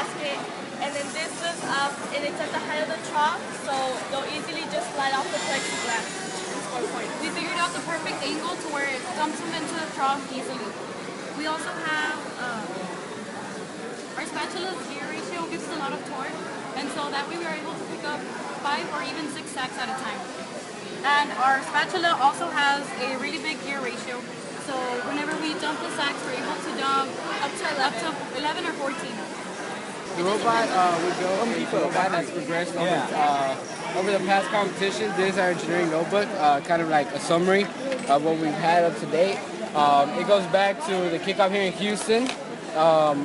basket, and then this goes up, and it's at the height of the trough, so they'll easily just slide off the plexiglass and score points. We figured out the perfect angle to where it dumps them into the trough easily. We also have our spatula's gear ratio gives us a lot of torque, and so that way we are able to pick up 5 or even 6 sacks at a time. And our spatula also has a really big gear ratio, so whenever we dump the sacks, we're able to dump up to 11 or 14. The robot we built is a robot that's progressed over the past competition. This is our engineering notebook, kind of like a summary of what we've had up to date. It goes back to the kickoff here in Houston,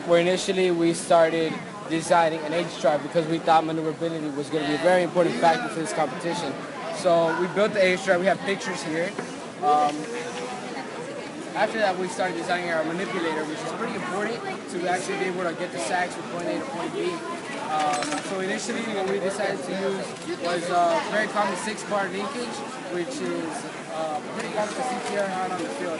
where initially we started designing an H drive because we thought maneuverability was going to be a very important factor for this competition. So we built the H drive. We have pictures here. After that, we started designing our manipulator, which is pretty important to actually be able to get the sacks from point A to point B. So initially, what we decided to use was a very common 6-bar linkage, which is pretty common to see here out on the field.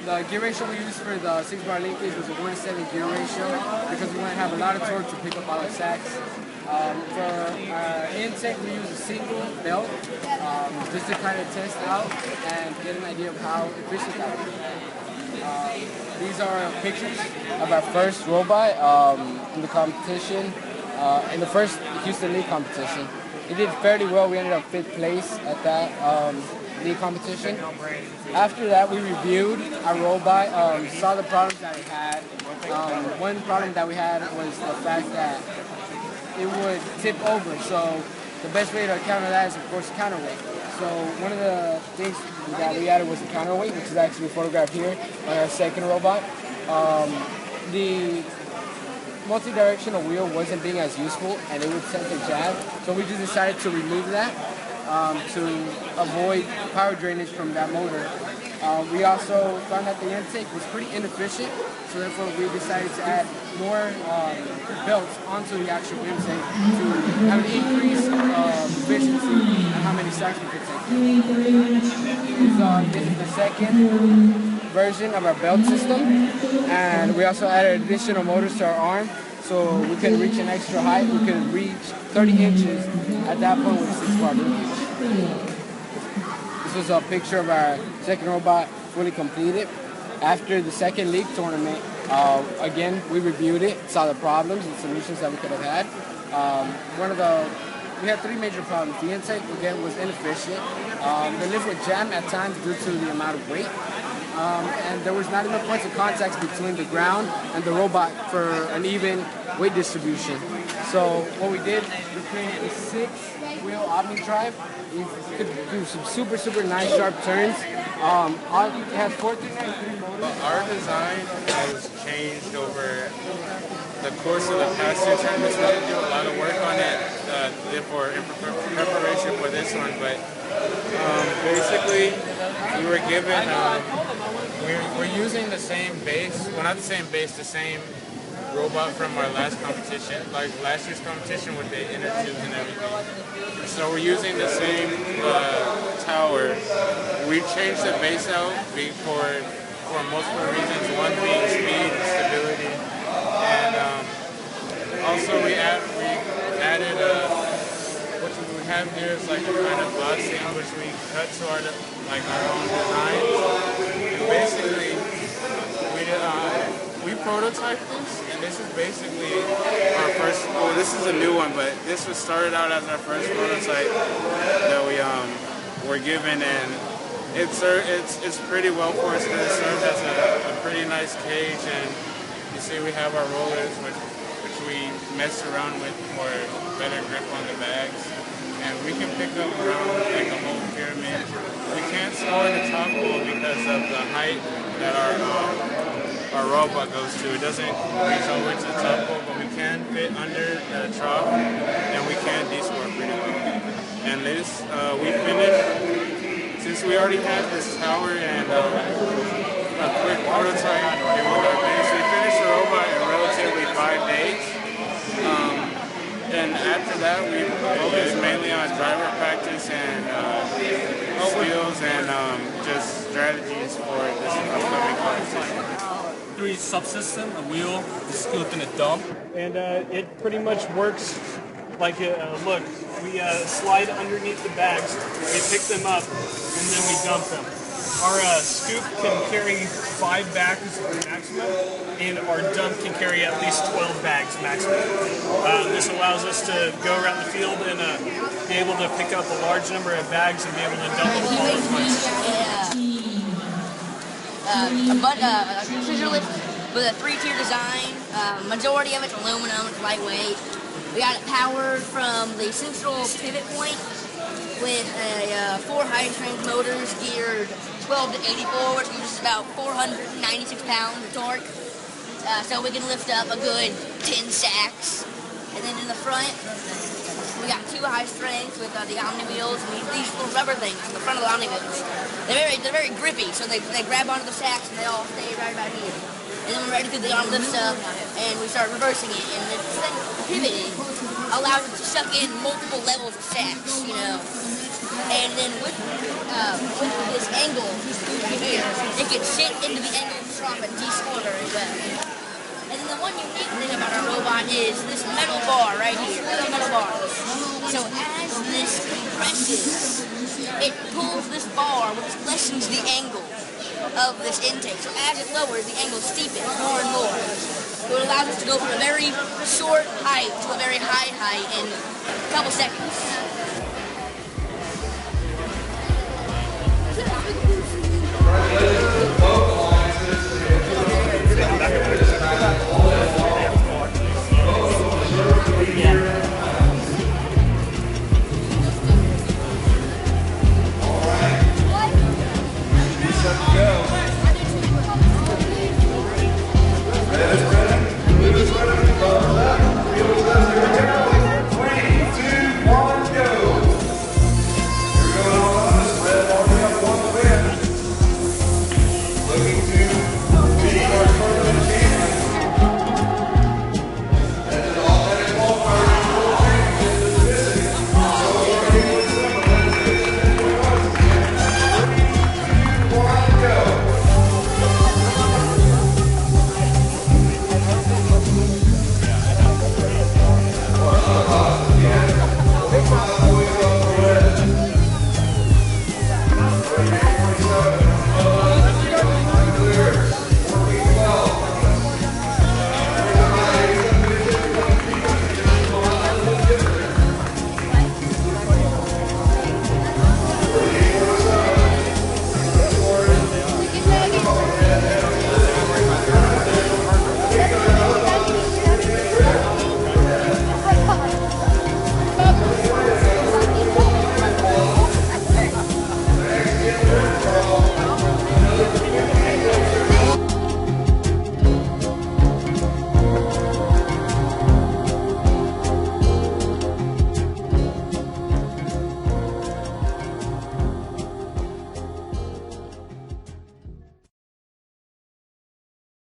The gear ratio we used for the 6-bar linkage was a 1:7 gear ratio because we want to have a lot of torque to pick up all the sacks. For our intake, we use a single belt just to kind of test out and get an idea of how efficient that is. These are pictures of our first robot in the competition, in the first Houston League competition. It did fairly well. We ended up 5th place at that league competition. After that, we reviewed our robot, saw the problems that it had. One problem that we had was the fact that it would tip over, so the best way to counter that is, of course, counterweight. So one of the things that we added was the counterweight, which is actually photographed here on our second robot. The multi-directional wheel wasn't being as useful, and it would tend to jab, so we just decided to remove that to avoid power drainage from that motor. We also found that the intake was pretty inefficient, so therefore we decided to add more belts onto the actual intake to have an increase of efficiency and how many sacks we could take. This is the second version of our belt system, and we also added additional motors to our arm, so we could reach an extra height. We could reach 30 inches at that point with a 6-bar linkage. This was a picture of our second robot fully completed. After the second league tournament, again, we reviewed it, saw the problems and solutions that we could have had. We had 3 major problems. The intake, again, was inefficient. The lift would jam at times due to the amount of weight. And there was not enough points of contact between the ground and the robot for an even weight distribution. So what we did, we created a 6-wheel Omni drive. You could do some super nice sharp turns. It has 493 motors. Our design has changed over the course of the past 2 tournaments. We did do a lot of work on it in preparation for this one, but basically we were given, we're using the same base, well not the same base, the same robot from our last competition, like last year's competition with the inner tubes and everything. So we're using the same tower. We changed the base out for multiple reasons, one being speed, stability, and also we added what we have here is like a kind of boxing which we cut to our own design. And basically we prototyped this, and this is basically our first, well this is a new one, but this was started out as our first prototype that we were given, and it's pretty well for us because it serves as a pretty nice cage, and you see we have our rollers which we messed around with for better grip on the bags, and we can pick up around like a whole pyramid. We can't score the top wall because of the height that our robot goes to. It doesn't reach over to the top wall, but we can fit under the trough, and we can de-score pretty well. And this, we finished, since we already had this tower and a quick prototype with our base, we finished the robot in relatively 5 days. And after that, we focused mainly on driver practice and skills and just strategies for this upcoming competition. factory subsystem, a wheel, a scoop, and a dump. And it pretty much works like, look, we slide underneath the bags, we pick them up, and then we dump them. Our scoop can carry 5 bags maximum, and our dump can carry at least 12 bags maximum. This allows us to go around the field and be able to pick up a large number of bags and be able to dump them all at once. A scissor lift with a 3-tier design. Majority of it's aluminum, it's lightweight. We got it powered from the central pivot point with 4 high-strength motors geared 12 to 84, which gives us about 496 pounds of torque. So we can lift up a good 10 sacks. And then in the front, we got 2 high strengths with the Omni wheels and these little rubber things on the front of the Omni wheels. They're very grippy, so they grab onto the sacks and they all stay right about here. And then we're ready to do the arm lifts up and we start reversing it. And this thing pivoting allows it to suck in multiple levels of sacks, you know. And then with this angle here, it can sit into the angle drop and de-scorter as well. And then the one unique thing about our robot is this metal bar right here, 2 metal bars. So as this compresses, it pulls this bar, which lessens the angle of this intake. So as it lowers, the angle steepens more and more. So it allows us to go from a very short height to a very high height in a couple seconds.